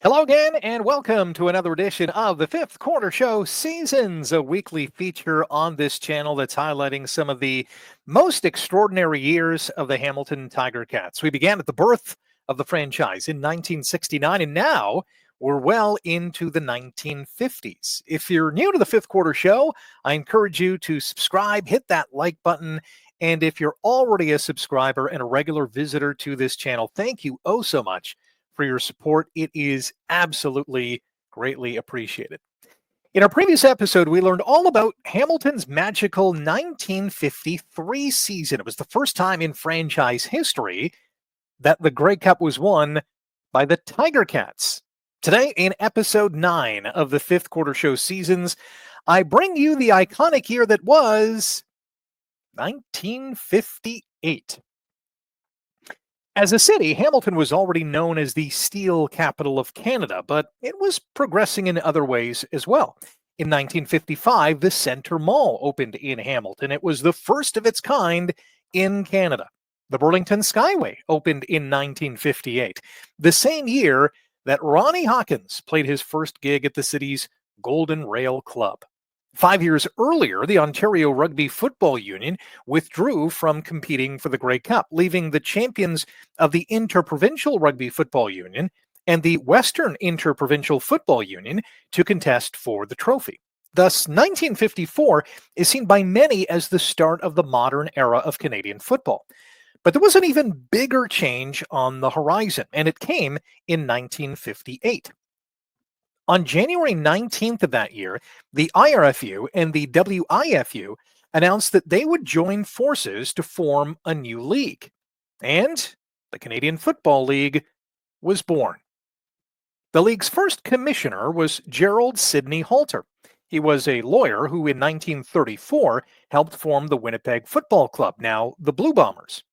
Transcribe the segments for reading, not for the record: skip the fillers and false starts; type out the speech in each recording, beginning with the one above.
Hello again, and welcome to another edition of the Fifth Quarter Show Seasons, a weekly feature on this channel that's highlighting some of the most extraordinary years of the Hamilton Tiger Cats. We began at the birth of the franchise in 1969, and now we're well into the 1950s. If you're new to the Fifth Quarter Show, I encourage you to subscribe, hit that like button, and if you're already a subscriber and a regular visitor to this channel, thank you oh so much for your support. It is absolutely greatly appreciated. In our previous episode, we learned all about Hamilton's magical 1953 season. It was the first time in franchise history that the Grey Cup was won by the Tiger Cats. Today, in episode 9 of the Fifth Quarter Show Seasons, I bring you the iconic year that was 1958. As a city, Hamilton was already known as the steel capital of Canada, but it was progressing in other ways as well. In 1955, the Centre Mall opened in Hamilton. It was the first of its kind in Canada. The Burlington Skyway opened in 1958, the same year that Ronnie Hawkins played his first gig at the city's Golden Rail Club. 5 years earlier, the Ontario Rugby Football Union withdrew from competing for the Grey Cup, leaving the champions of the Interprovincial Rugby Football Union and the Western Interprovincial Football Union to contest for the trophy. Thus, 1954 is seen by many as the start of the modern era of Canadian football. But there was an even bigger change on the horizon, and it came in 1958. On January 19th of that year, the IRFU and the WIFU announced that they would join forces to form a new league. And the Canadian Football League was born. The league's first commissioner was Gerald Sidney Halter. He was a lawyer who in 1934 helped form the Winnipeg Football Club, now the Blue Bombers.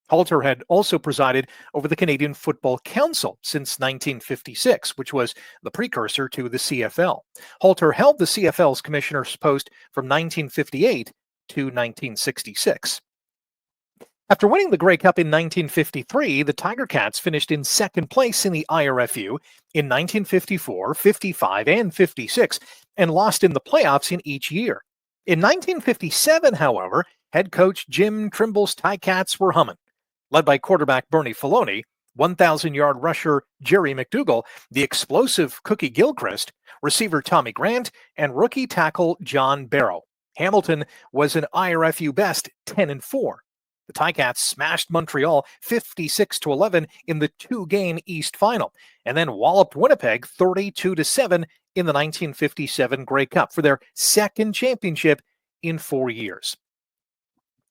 Halter had also presided over the Canadian Football Council since 1956, which was the precursor to the CFL. Halter held the CFL's commissioner's post from 1958 to 1966. After winning the Grey Cup in 1953, the Tiger Cats finished in second place in the IRFU in 1954, 55, and 56, and lost in the playoffs in each year. In 1957, however, head coach Jim Trimble's Ticats were humming. Led by quarterback Bernie Filoni, 1,000-yard rusher Jerry McDougall, the explosive Cookie Gilchrist, receiver Tommy Grant, and rookie tackle John Barrow. Hamilton was an IRFU best 10-4. The Ticats smashed Montreal 56-11 in the two-game East Final, and then walloped Winnipeg 32-7 in the 1957 Grey Cup for their second championship in 4 years.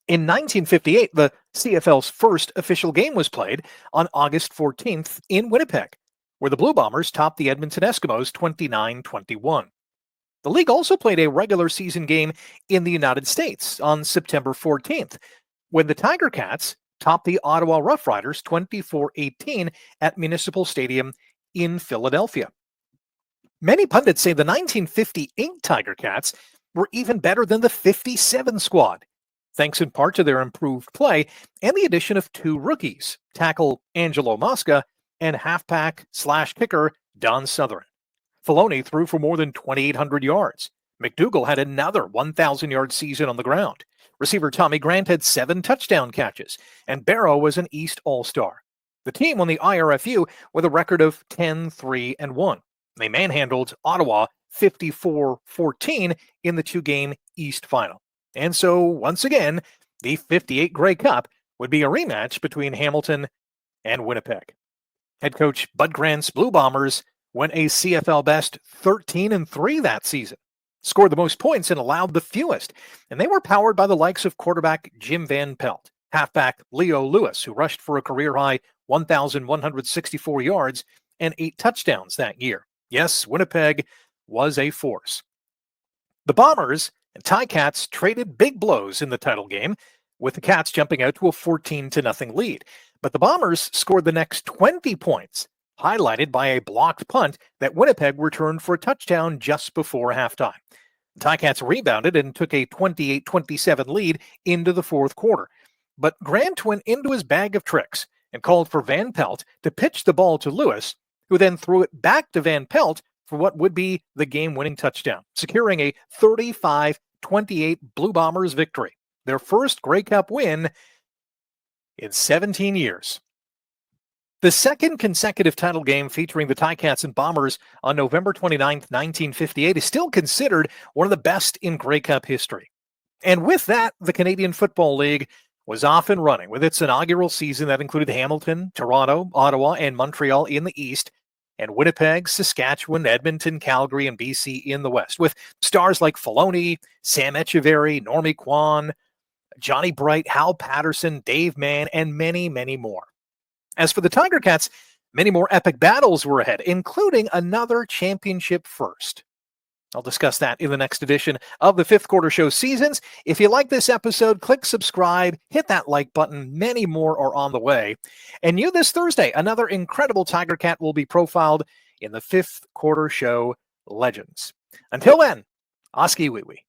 In 1958, the CFL's first official game was played on August 14th in Winnipeg, where the Blue Bombers topped the Edmonton Eskimos 29-21. The league also played a regular season game in the United States on September 14th, when the Tiger Cats topped the Ottawa Rough Riders 24-18 at Municipal Stadium in Philadelphia. Many pundits say the 1958 Tiger Cats were even better than the 57 squad, thanks in part to their improved play and the addition of two rookies, tackle Angelo Mosca and halfback/kicker Don Southern. Filoni threw for more than 2,800 yards. McDougall had another 1,000-yard season on the ground. Receiver Tommy Grant had 7 touchdown catches, and Barrow was an East All-Star. The team won the IRFU with a record of 10-3-1. They manhandled Ottawa 54-14 in the two-game East Final. And so, once again, the 58 Grey Cup would be a rematch between Hamilton and Winnipeg. Head coach Bud Grant's Blue Bombers went a CFL best 13-3 that season, scored the most points and allowed the fewest, and they were powered by the likes of quarterback Jim Van Pelt, halfback Leo Lewis, who rushed for a career-high 1,164 yards and 8 touchdowns that year. Yes, Winnipeg was a force. The Bombers and Ticats traded big blows in the title game, with the Cats jumping out to a 14-0 lead. But the Bombers scored the next 20 points, highlighted by a blocked punt that Winnipeg returned for a touchdown just before halftime. The Ticats rebounded and took a 28-27 lead into the fourth quarter. But Grant went into his bag of tricks and called for Van Pelt to pitch the ball to Lewis, who then threw it back to Van Pelt for what would be the game-winning touchdown, securing a 35-28 Blue Bombers victory, their first Grey Cup win in 17 years. The second consecutive title game featuring the Ticats and Bombers on November 29, 1958 is still considered one of the best in Grey Cup history. And with that, the Canadian Football League was off and running with its inaugural season that included Hamilton, Toronto, Ottawa, and Montreal in the East, and Winnipeg, Saskatchewan, Edmonton, Calgary, and BC in the West, with stars like Filoni, Sam Echeverry, Normie Kwan, Johnny Bright, Hal Patterson, Dave Mann, and many, many more. As for the Tiger Cats, many more epic battles were ahead, including another championship first. I'll discuss that in the next edition of the Fifth Quarter Show Seasons. If you like this episode, click subscribe, hit that like button. Many more are on the way. And you this Thursday, another incredible Tiger Cat will be profiled in the Fifth Quarter Show Legends. Until then, Oski Wee Wee.